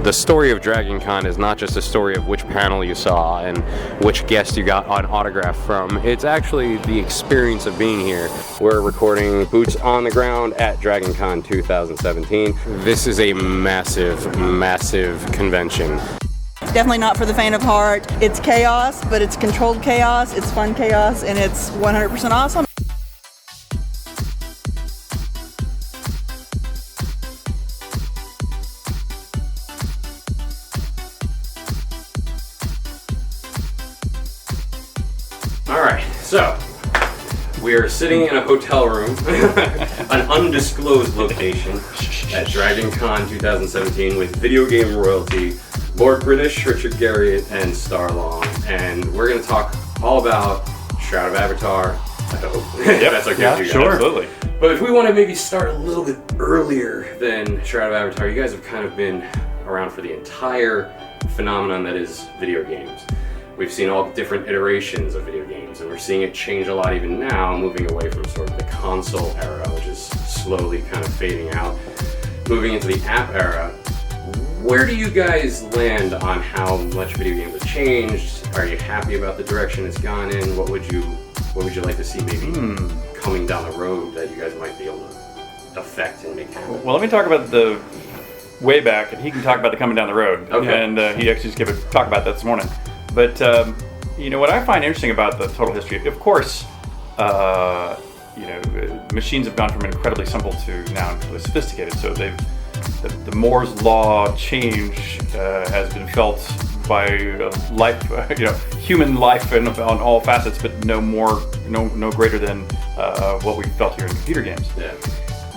The story of Dragon Con is not just a story of which panel you saw and which guest you got an autograph from. It's actually the experience of being here. We're recording boots on the ground at Dragon Con 2017. This is a massive, massive convention. Definitely not for the faint of heart. It's chaos, but it's controlled chaos, it's fun chaos, and it's 100% awesome. Alright, so we are sitting in a hotel room, an undisclosed location at Dragon Con 2017 with video game royalty, Lord British, Richard Garriott, and Starr, and we're going to talk all about Shroud of Avatar. I hope. Yep. That's okay Yeah, with you guys. sure. Absolutely. But if we want to maybe start a little bit earlier than Shroud of Avatar, you guys have kind of been around for the entire phenomenon that is video games. We've seen all different iterations of video games, and we're seeing it change a lot even now, moving away from sort of the console era, which is slowly kind of fading out, moving into the app era. Where do you guys land on how much video games have changed? Are you happy about the direction it's gone in? What would you like to see maybe coming down the road that you guys might be able to affect and make happen? Well, let me talk about the way back, and he can talk about the coming down the road. Okay. And he actually just gave a talk about that this morning. But what I find interesting about the total history, of course, machines have gone from incredibly simple to now incredibly sophisticated. So the Moore's law change has been felt by life, human life on all facets, but no greater than what we felt here in computer games. Yeah.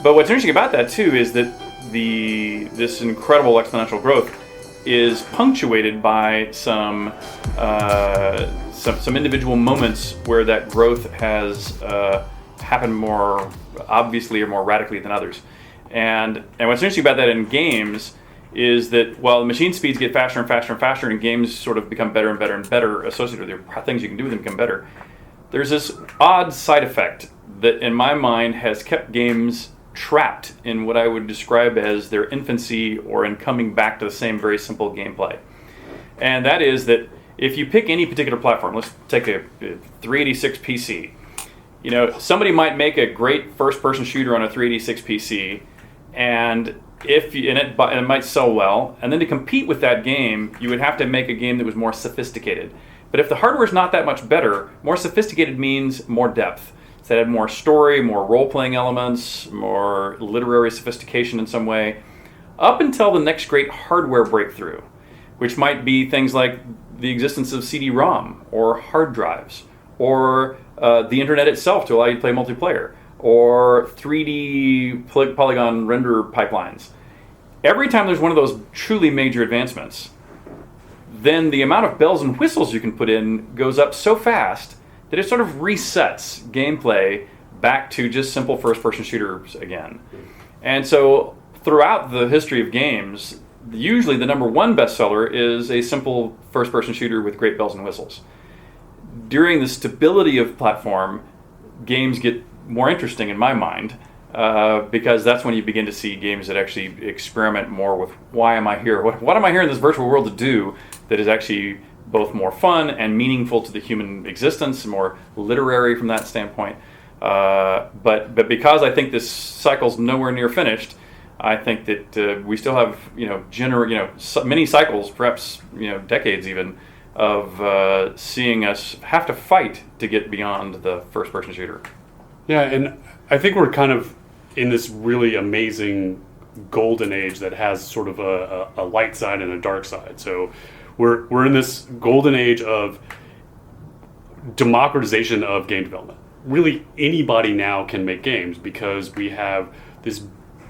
But what's interesting about that too is that this incredible exponential growth is punctuated by some individual moments where that growth has happened more obviously or more radically than others. And what's interesting about that in games is that while the machine speeds get faster and faster and faster, and games sort of become better and better and better associated with the things you can do with them become better, there's this odd side effect that in my mind has kept games trapped in what I would describe as their infancy or in coming back to the same very simple gameplay. And that is that if you pick any particular platform, let's take a 386 PC. Somebody might make a great first-person shooter on a 386 PC, and it might sell well. And then to compete with that game, you would have to make a game that was more sophisticated. But if the hardware's not that much better, more sophisticated means more depth. That had more story, more role-playing elements, more literary sophistication in some way, up until the next great hardware breakthrough, which might be things like the existence of CD-ROM or hard drives, or the internet itself to allow you to play multiplayer, or 3D polygon render pipelines. Every time there's one of those truly major advancements, then the amount of bells and whistles you can put in goes up so fast that it sort of resets gameplay back to just simple first-person shooters again. And so throughout the history of games, usually the number one bestseller is a simple first-person shooter with great bells and whistles. During the stability of platform, games get more interesting in my mind, because that's when you begin to see games that actually experiment more with why am I here? What am I here in this virtual world to do that is actually both more fun and meaningful to the human existence, more literary from that standpoint. But because I think this cycle's nowhere near finished, I think that we still have many cycles, perhaps decades even, of seeing us have to fight to get beyond the first-person shooter. Yeah, and I think we're kind of in this really amazing golden age that has sort of a light side and a dark side. So we're in this golden age of democratization of game development. Really, anybody now can make games because we have this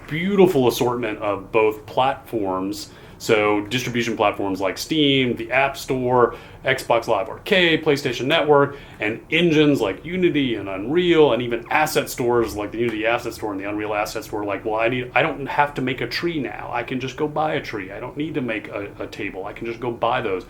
beautiful assortment of both platforms. So distribution platforms like Steam, the App Store, Xbox Live Arcade, PlayStation Network, and engines like Unity and Unreal, and even asset stores like the Unity Asset Store and the Unreal Asset Store. Like, well, I don't have to make a tree now. I can just go buy a tree. I don't need to make a table. I can just go buy those.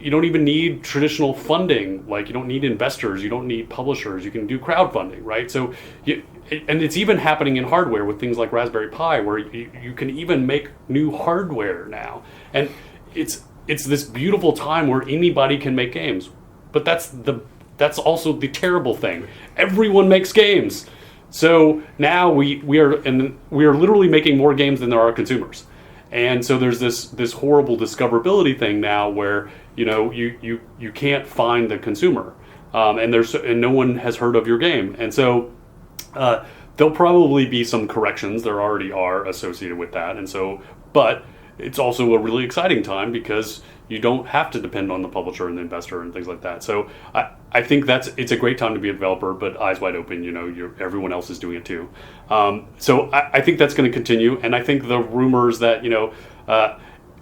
You don't even need traditional funding. Like, you don't need investors. You don't need publishers. You can do crowdfunding, right? So, and it's even happening in hardware with things like Raspberry Pi, where you can even make new hardware now. And it's this beautiful time where anybody can make games. But that's also the terrible thing. Everyone makes games. So now we are literally making more games than there are consumers. And so there's this horrible discoverability thing now where you can't find the consumer, and no one has heard of your game. And so there'll probably be some corrections. There already are associated with that. And so, but it's also a really exciting time because you don't have to depend on the publisher and the investor and things like that. So I think it's a great time to be a developer, but eyes wide open. Everyone else is doing it too. So I think that's going to continue, and I think the rumors that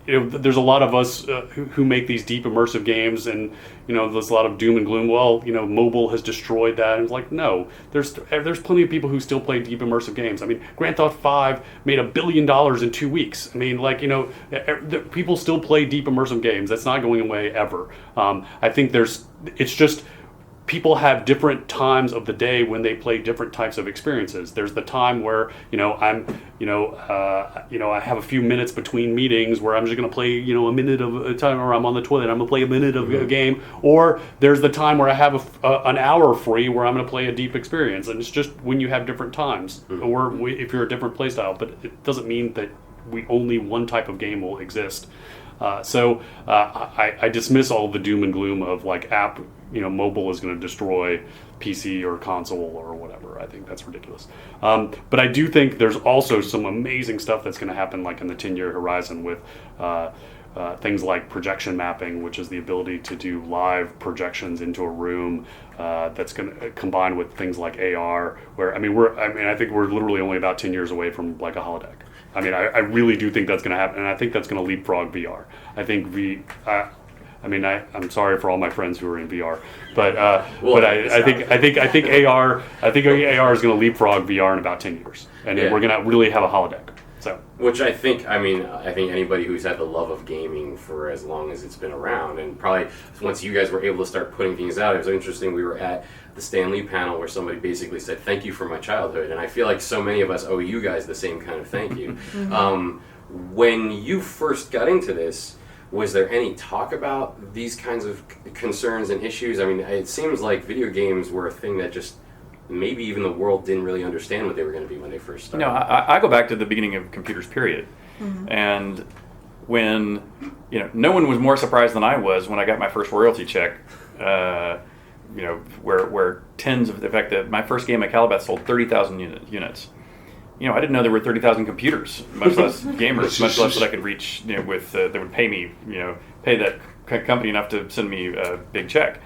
there's a lot of us who make these deep immersive games, and there's a lot of doom and gloom. Well, mobile has destroyed that. And it's like, no, there's plenty of people who still play deep immersive games. I mean, Grand Theft 5 made $1 billion in 2 weeks. I mean, people still play deep immersive games. That's not going away ever. I think it's just people have different times of the day when they play different types of experiences. There's the time where I have a few minutes between meetings where I'm just going to play a minute of a time, or I'm on the toilet, I'm going to play a minute of a game. Or there's the time where I have an hour free where I'm going to play a deep experience. And it's just when you have different times, or if you're a different play style. But it doesn't mean that only one type of game will exist. So I dismiss all the doom and gloom of mobile is going to destroy PC or console or whatever. I think that's ridiculous. But I do think there's also some amazing stuff that's going to happen, like in the 10-year horizon, with things like projection mapping, which is the ability to do live projections into a room. That's going to combine with things like AR, where I think we're literally only about 10 years away from like a holodeck. I mean, I really do think that's going to happen, and I think that's going to leapfrog VR. I think I'm sorry for all my friends who are in VR, but I think AR is going to leapfrog VR in about 10 years, and we're going to really have a holodeck. So, which I think anybody who's had the love of gaming for as long as it's been around, and probably once you guys were able to start putting things out, it was interesting. We were at the Stan Lee panel where somebody basically said, "Thank you for my childhood," and I feel like so many of us owe you guys the same kind of thank you. When you first got into this, was there any talk about these kinds of concerns and issues? I mean, it seems like video games were a thing that just maybe even the world didn't really understand what they were going to be when they first started. I go back to the beginning of computers, period. And when, no one was more surprised than I was when I got my first royalty check, where tens of, in fact, my first game at Calabeth sold 30,000 units. I didn't know there were 30,000 computers, much less gamers, much less that I could reach, that would pay me, pay that company enough to send me a big check.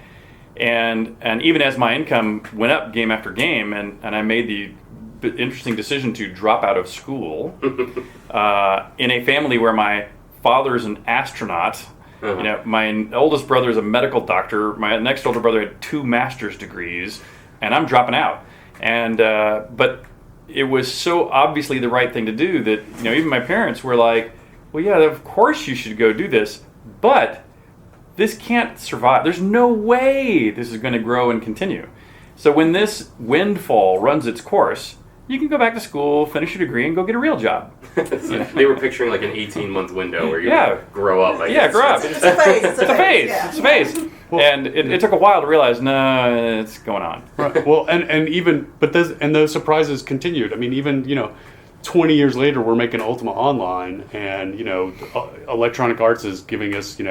And even as my income went up game after game, and I made the interesting decision to drop out of school in a family where my father's an astronaut. My oldest brother is a medical doctor. My next older brother had 2 master's degrees, and I'm dropping out. And but it was so obviously the right thing to do that even my parents were like, "Well, yeah, of course you should go do this, but this can't survive. There's no way this is going to grow and continue. So when this windfall runs its course, you can go back to school, finish your degree, and go get a real job." So they were picturing like an 18-month window where you grow up. Grow up. It's a phase. It's a phase. And it took a while to realize, no, it's going on. Right. Well, and those surprises continued. I mean, even 20 years later, we're making Ultima Online, and Electronic Arts is giving us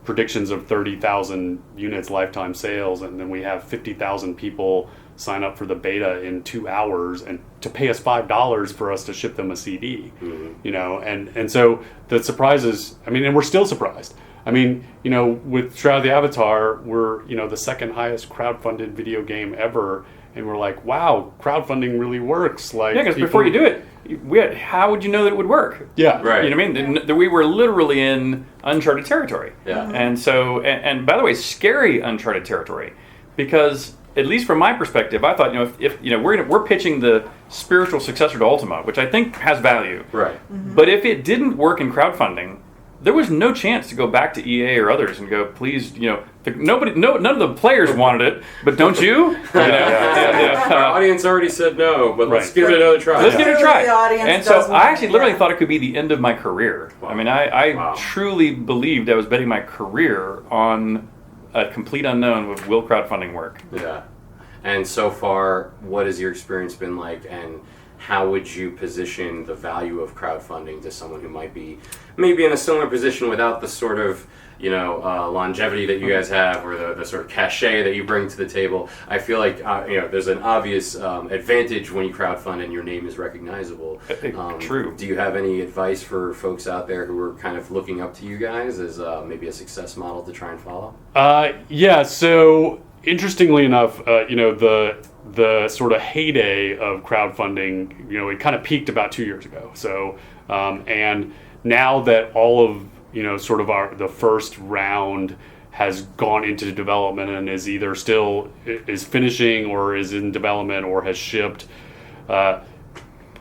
predictions of 30,000 units lifetime sales, and then we have 50,000 people sign up for the beta in 2 hours and to pay us $5 for us to ship them a CD. And so the surprises, and we're still surprised. With Shroud of the Avatar, we're the second highest crowdfunded video game ever, and we're like, wow, crowdfunding really works. Like, because before you do it, how would you know that it would work? Yeah. Right. You know what I mean? We were literally in uncharted territory. Yeah. And so, and by the way, scary uncharted territory, because at least from my perspective, I thought, if we're pitching the spiritual successor to Ultima, which I think has value. Right. But if it didn't work in crowdfunding, there was no chance to go back to EA or others and go, please, none of the players wanted it, but don't you? Our audience already said no, but let's give it another try. Let's give it a try. The audience And does so want I actually it, literally yeah. thought it could be the end of my career. Wow. I mean, I Wow. truly believed I was betting my career on a complete unknown with will crowdfunding work. Yeah. And so far, what has your experience been like, and how would you position the value of crowdfunding to someone who might be maybe in a similar position without the sort of longevity that you guys have, or the sort of cachet that you bring to the table? I feel like there's an obvious advantage when you crowdfund and your name is recognizable. True. Do you have any advice for folks out there who are kind of looking up to you guys as maybe a success model to try and follow? Yeah. So interestingly enough, the sort of heyday of crowdfunding, it kind of peaked about 2 years ago. So, and now that all of, sort of the first round has gone into development and is either still is finishing or is in development or has shipped,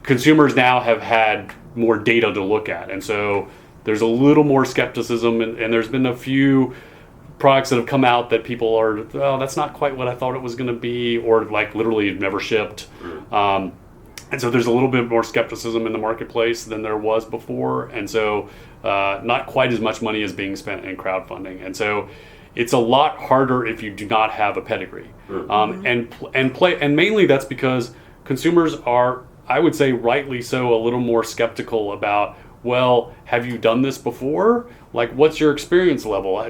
consumers now have had more data to look at. And so there's a little more skepticism, and there's been a few products that have come out that people are, that's not quite what I thought it was going to be, or like literally never shipped. And so there's a little bit more skepticism in the marketplace than there was before. And so not quite as much money is being spent in crowdfunding. And so it's a lot harder if you do not have a pedigree. And mainly that's because consumers are, I would say rightly so, a little more skeptical about, well, have you done this before? Like, what's your experience level?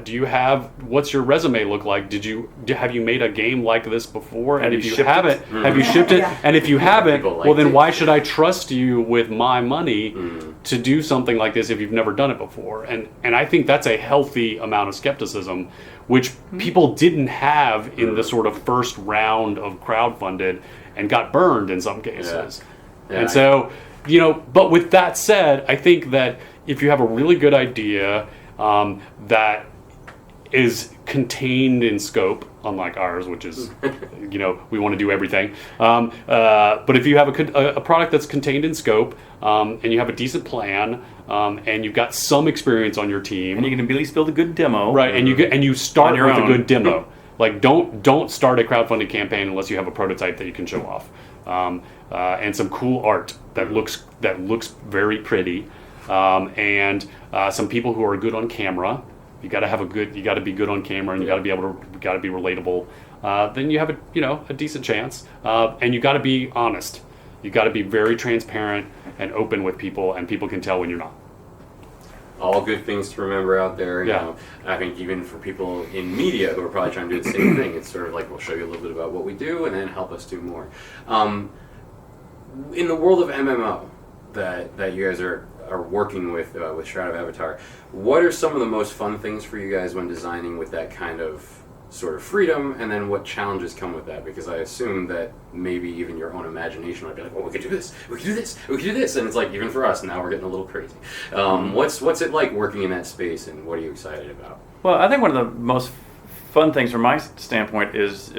What's your resume look like? Have you made a game like this before? And if you haven't, have you shipped it? And if you haven't, well, then why should I trust you with my money to do something like this if you've never done it before? And I think that's a healthy amount of skepticism, which people didn't have in the sort of first round of crowdfunded and got burned in some cases. Yeah. And so, but with that said, I think that if you have a really good idea that is contained in scope, unlike ours, which is, we want to do everything. But if you have a product that's contained in scope, and you have a decent plan, and you've got some experience on your team, And you can at least build a good demo. right? And you start your with own. a good demo. Like don't start a crowdfunding campaign unless you have a prototype that you can show off, and some cool art that looks very pretty, and some people who are good on camera. You got to be good on camera, and you got to be relatable. Then you have a decent chance, and you got to be honest. You got to be very transparent and open with people, and people can tell when you're not. All good things to remember out there. You Yeah. know, I think even for people in media who are probably trying to do the same thing, it's sort of like we'll show you a little bit about what we do and then help us do more. In the world of MMO that you guys are working with Shroud of Avatar, what are some of the most fun things for you guys when designing with that kind of sort of freedom, and then what challenges come with that? Because I assume that maybe even your own imagination might be like, well, we could do this, we could do this, we could do this, and it's like, even for us, now we're getting a little crazy. What's it like working in that space, and what are you excited about? Well, I think one of the most fun things from my standpoint is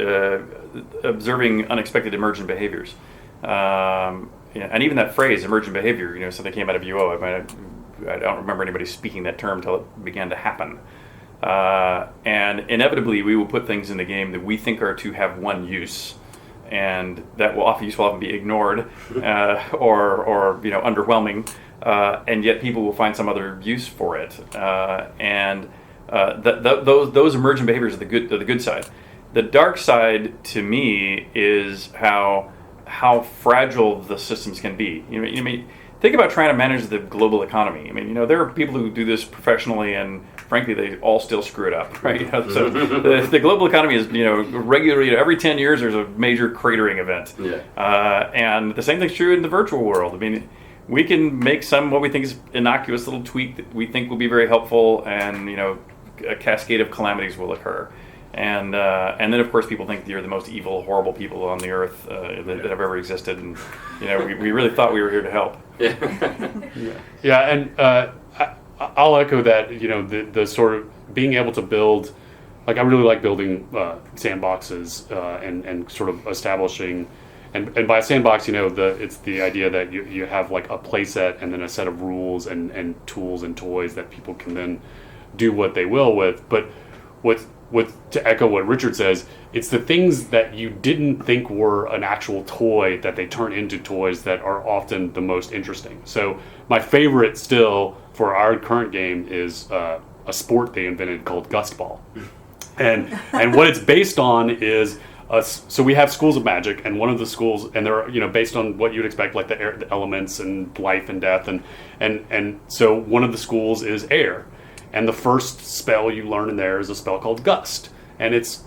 observing unexpected emergent behaviors. And even that phrase, emergent behavior, something came out of UO. I don't remember anybody speaking that term until it began to happen. And inevitably, we will put things in the game that we think are to have one use, and that will often be ignored or underwhelming, and yet people will find some other use for it. Those emergent behaviors are the good side. The dark side, to me, is how fragile the systems can be. Think about trying to manage the global economy. There are people who do this professionally, and frankly, they all still screw it up, right? So the global economy is, regularly, every 10 years, there's a major cratering event. Yeah. And the same thing's true in the virtual world. We can make what we think is innocuous little tweak that we think will be very helpful, and, a cascade of calamities will occur. And then of course people think you're the most evil, horrible people on the earth that have ever existed, and we really thought we were here to help. Yeah, and I'll echo that. The sort of being able to build, like I really like building sandboxes and sort of establishing, and by a sandbox, it's the idea that you have like a play set and then a set of rules and tools and toys that people can then do what they will with. But to echo what Richard says, it's the things that you didn't think were an actual toy that they turn into toys that are often the most interesting. So my favorite still for our current game is a sport they invented called Gust Ball. And what it's based on is, so we have schools of magic, and one of the schools, and they're based on what you'd expect, like the elements and life and death, and so one of the schools is air. And the first spell you learn in there is a spell called Gust, and it's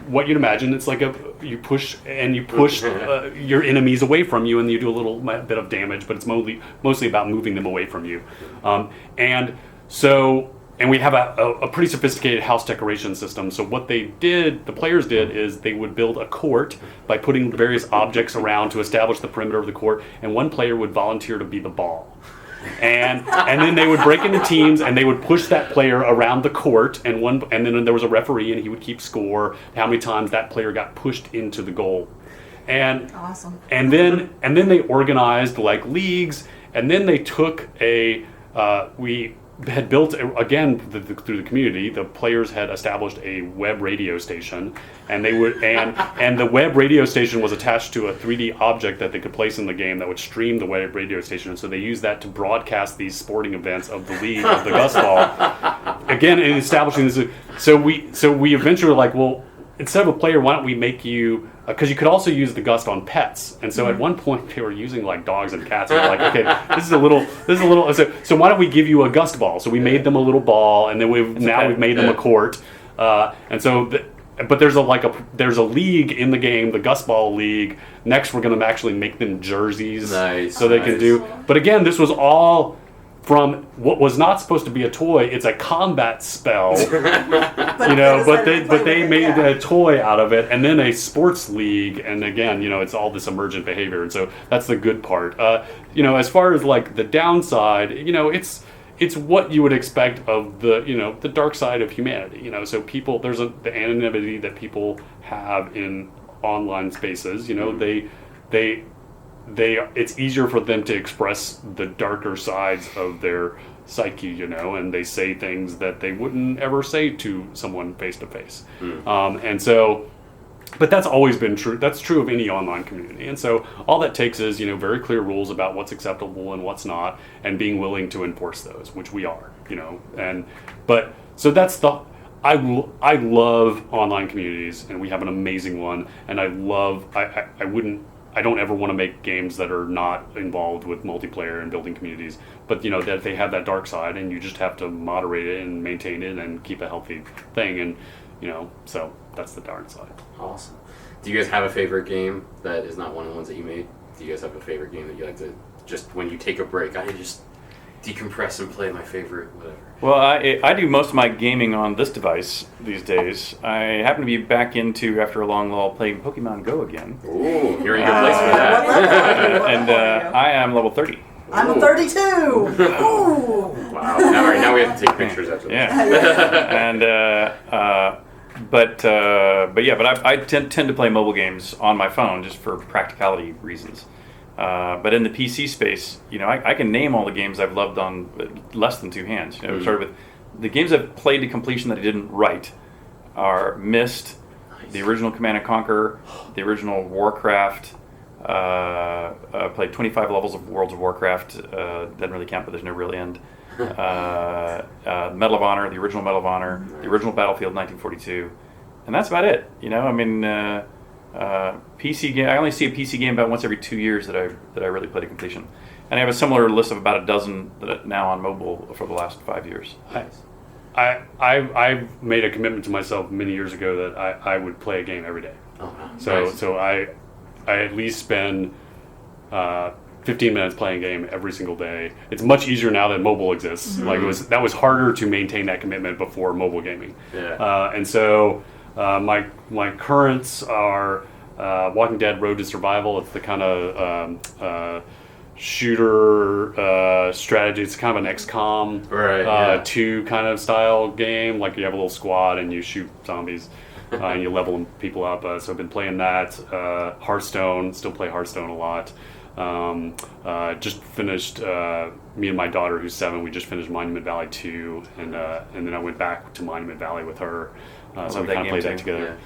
what you'd imagine. It's like you push your enemies away from you, and you do a little bit of damage, but it's mostly about moving them away from you. And we have a pretty sophisticated house decoration system. So what the players did is they would build a court by putting various objects around to establish the perimeter of the court, and one player would volunteer to be the ball. And then they would break into teams, and they would push that player around the court, and then there was a referee, and he would keep score how many times that player got pushed into the goal. And awesome. And then they organized like leagues, and then they took we had built again through the community. The players had established a web radio station, and and the web radio station was attached to a 3D object that they could place in the game that would stream the web radio station. And so they used that to broadcast these sporting events of the league of the Gust Ball. Again, in establishing this, so we eventually were like, well, instead of a player, why don't we make you? Because you could also use the Gust on pets, and so at one point they were using like dogs and cats. And we're like, okay, this is a little. So why don't we give you a Gust ball? So we made them a little ball, and then we've made them a court. But there's a league in the game, the Gust Ball League. Next, we're going to actually make them jerseys, so they can do. But again, this was all from what was not supposed to be a toy. It's a combat spell, but they made a toy out of it, and then a sports league, and again, it's all this emergent behavior, and so that's the good part. As far as like the downside, it's what you would expect of the dark side of humanity. So people, there's the anonymity that people have in online spaces. It's easier for them to express the darker sides of their psyche, and they say things that they wouldn't ever say to someone face to face. But that's always been true. That's true of any online community. And so all that takes is, very clear rules about what's acceptable and what's not, and being willing to enforce those, which we are, so that's I love online communities, and we have an amazing one, and I don't ever want to make games that are not involved with multiplayer and building communities, but that they have that dark side, and you just have to moderate it and maintain it and keep a healthy thing, and so that's the dark side. Awesome. Do you guys have a favorite game that is not one of the ones that you made? Do you guys have a favorite game that you like to just when you take a break? I just decompress and play my favorite whatever. Well, I do most of my gaming on this device these days. I happen to be back into, after a long lull, playing Pokemon Go again. Ooh, you're in a good place for that. And I am level 30. I'm a 32. Ooh. Wow. Now we have to take pictures after this. Yeah. And but I tend to play mobile games on my phone just for practicality reasons. But in the PC space, I can name all the games I've loved on less than two hands. Started with the games I've played to completion that I didn't write are Myst, the original Command & Conquer, the original Warcraft. I played 25 levels of Worlds of Warcraft. Doesn't really count, but there's no real end. Medal of Honor, the original Medal of Honor, the original Battlefield 1942, and that's about it. PC game. I only see a PC game about once every 2 years that I really play to completion, and I have a similar list of about a dozen that now on mobile for the last 5 years. I made a commitment to myself many years ago that I would play a game every day. Oh, nice. So I at least spend 15 minutes playing a game every single day. It's much easier now that mobile exists. Mm-hmm. That was harder to maintain that commitment before mobile gaming. Yeah. And so My currents are Walking Dead: Road to Survival. It's the kind of shooter strategy. It's kind of an XCOM 2 kind of style game. Like you have a little squad and you shoot zombies and you level people up. So I've been playing that. Hearthstone, still play Hearthstone a lot. Just finished, me and my daughter who's 7, we just finished Monument Valley 2, and then I went back to Monument Valley with her. So we kind of played that together.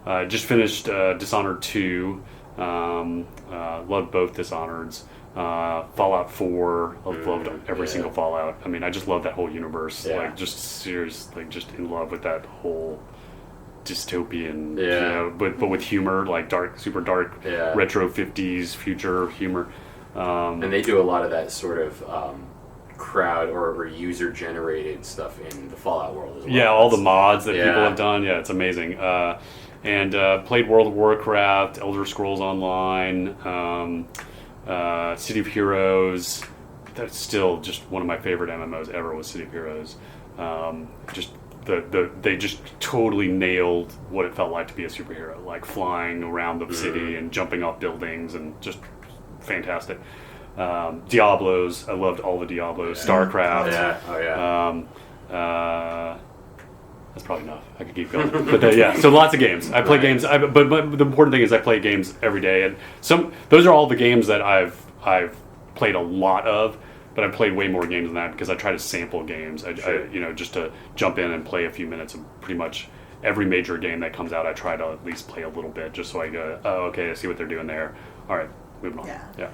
Yeah. Just finished Dishonored 2. Loved both Dishonoreds. Fallout 4, I've loved every single Fallout. I mean, I just love that whole universe. Like, just seriously, just in love with that whole dystopian, you know, but with humor, like super dark, retro 50s future humor. And they do a lot of that sort of crowd or user generated stuff in the Fallout world as well. Yeah, all the mods that people have done. Yeah, it's amazing. And played World of Warcraft, Elder Scrolls Online, City of Heroes. That's still just one of my favorite MMOs ever was City of Heroes. They just totally nailed what it felt like to be a superhero, like flying around the city and jumping off buildings, and just fantastic. Diablos, I loved all the Diablos. StarCraft. That's probably enough. I could keep going. But so lots of games. I play games, but the important thing is I play games every day, and those are all the games that I've played a lot of. But I've played way more games than that because I try to sample games. I just to jump in and play a few minutes of pretty much every major game that comes out. I try to at least play a little bit just so I go, oh, okay, I see what they're doing there. All right, moving on. Yeah.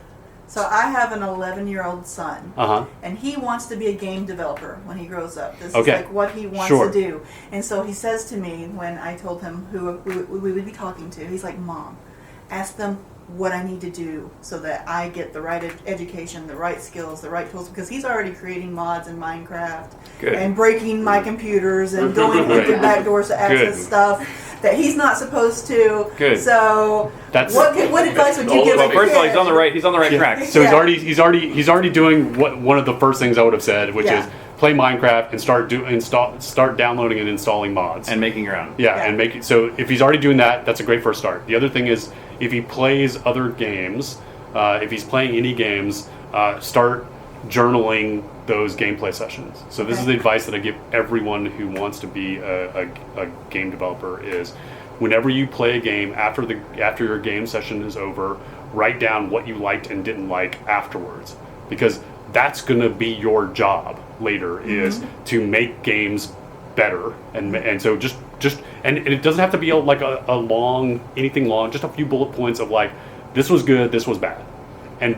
So I have an 11-year-old son, and he wants to be a game developer when he grows up. This is like what he wants to do. And so he says to me when I told him who we would be talking to, he's like, Mom, ask them what I need to do so that I get the right education, the right skills, the right tools, because he's already creating mods in Minecraft and breaking my computers and going into back doors to access stuff that he's not supposed to. So what advice would you give? Well, first of all, he's on the right track. So he's already doing one of the first things I would have said, which is play Minecraft and start downloading and installing mods and making your own. And so if he's already doing that, that's a great first start. The other thing is if he plays other games, if he's playing any games, start journaling those gameplay sessions. So this is the advice that I give everyone who wants to be a game developer is whenever you play a game, after your game session is over, write down what you liked and didn't like afterwards, because that's going to be your job later is to make games better. And so just and it doesn't have to be anything long, just a few bullet points of like, this was good, this was bad.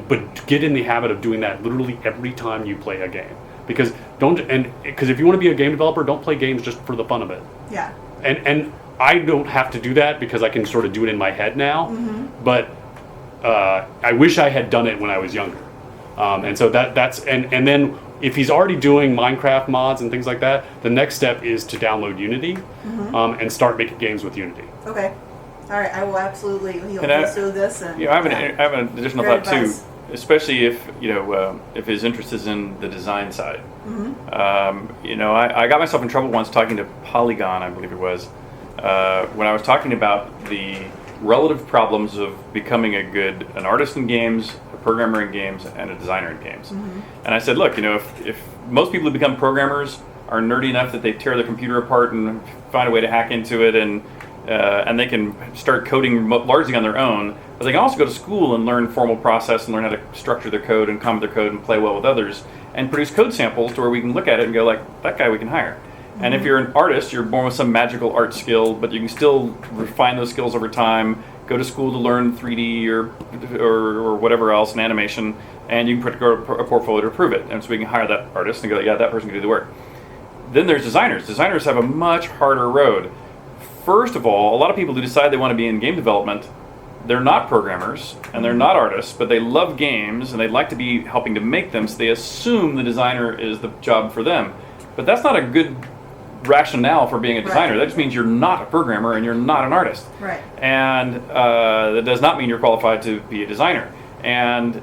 But get in the habit of doing that literally every time you play a game. Because if you want to be a game developer, don't play games just for the fun of it. Yeah. And I don't have to do that because I can sort of do it in my head now. But I wish I had done it when I was younger. And so that's and then if he's already doing Minecraft mods and things like that, the next step is to download Unity and start making games with Unity. Okay. All right, I will absolutely. He'll do this. And, I have an additional thought too, especially if his interest is in the design side. I got myself in trouble once talking to Polygon, I believe it was, when I was talking about the relative problems of becoming an artist in games, a programmer in games, and a designer in games. And I said, look, if most people who become programmers are nerdy enough that they tear their computer apart and find a way to hack into it and they can start coding largely on their own, but they can also go to school and learn formal process and learn how to structure their code and comment their code and play well with others and produce code samples to where we can look at it and go like, that guy we can hire. And if you're an artist, you're born with some magical art skill, but you can still refine those skills over time, go to school to learn 3D or whatever else in animation, and you can put a portfolio to prove it. And so we can hire that artist and go, yeah, that person can do the work. Then there's designers. Designers have a much harder road. First of all, a lot of people who decide they want to be in game development, they're not programmers and they're not artists, but they love games and they'd like to be helping to make them, so they assume the designer is the job for them. But that's not a good rationale for being a designer. That just means you're not a programmer and you're not an artist. Right. And that does not mean you're qualified to be a designer. And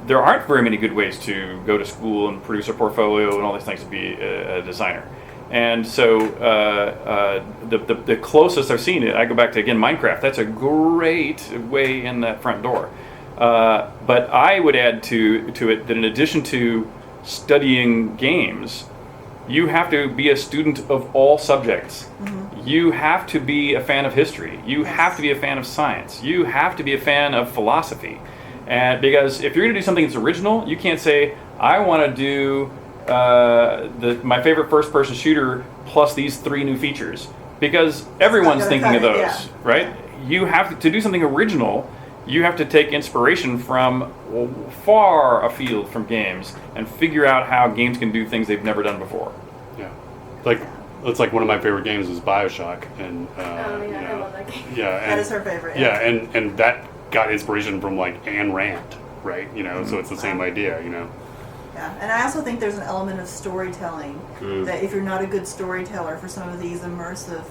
there aren't very many good ways to go to school and produce a portfolio and all these things to be a designer. And so the closest I've seen it, I go back to, again, Minecraft. That's a great way in that front door. But I would add to it that in addition to studying games, you have to be a student of all subjects. Mm-hmm. You have to be a fan of history. You have to be a fan of science. You have to be a fan of philosophy. And because if you're going to do something that's original, you can't say, I want to do my favorite first-person shooter plus these 3 new features. Because everyone's thinking of those, right? You have to do something original. You have to take inspiration from far afield from games and figure out how games can do things they've never done before. Yeah, it's like one of my favorite games is BioShock, and I love that game. Yeah, that is her favorite. Yeah, and that got inspiration from like Ayn Rand, right? So it's the same idea, Yeah, and I also think there's an element of storytelling that if you're not a good storyteller for some of these immersive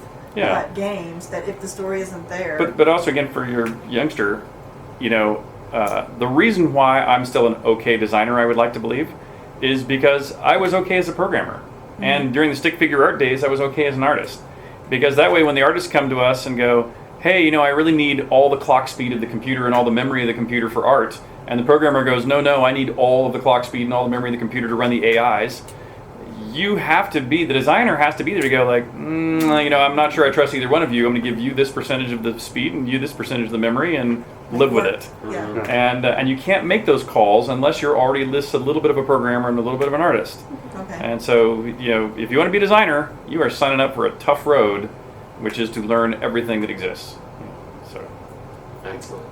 games, that if the story isn't there. But also again for your youngster, the reason why I'm still an okay designer, I would like to believe, is because I was okay as a programmer. Mm-hmm. And during the stick figure art days, I was okay as an artist. Because that way when the artists come to us and go, hey, I really need all the clock speed of the computer and all the memory of the computer for art, and the programmer goes, no, I need all of the clock speed and all the memory of the computer to run the AIs, the designer has to be there to go like, I'm not sure I trust either one of you. I'm going to give you this percentage of the speed and you this percentage of the memory and live with it. Yeah. And you can't make those calls unless you're already a little bit of a programmer and a little bit of an artist. Okay. And so, if you want to be a designer, you are signing up for a tough road, which is to learn everything that exists. So, excellent.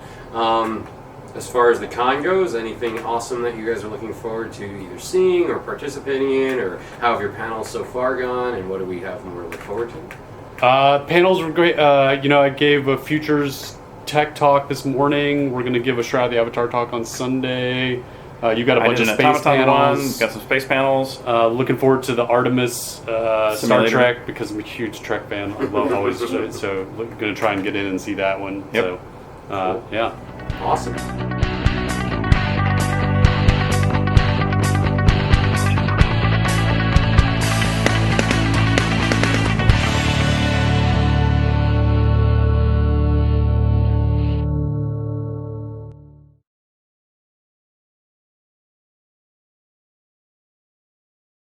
As far as the con goes, anything awesome that you guys are looking forward to either seeing or participating in, or how have your panels so far gone, and what do we have more to look forward to? Panels were great. I gave a Futures Tech talk this morning. We're going to give a Shroud the Avatar talk on Sunday. You got a bunch of space panels. Got some space panels. Looking forward to the Artemis Star Trek because I'm a huge Trek fan. I love always so going to try and get in and see that one. Yep. So, yeah. Awesome.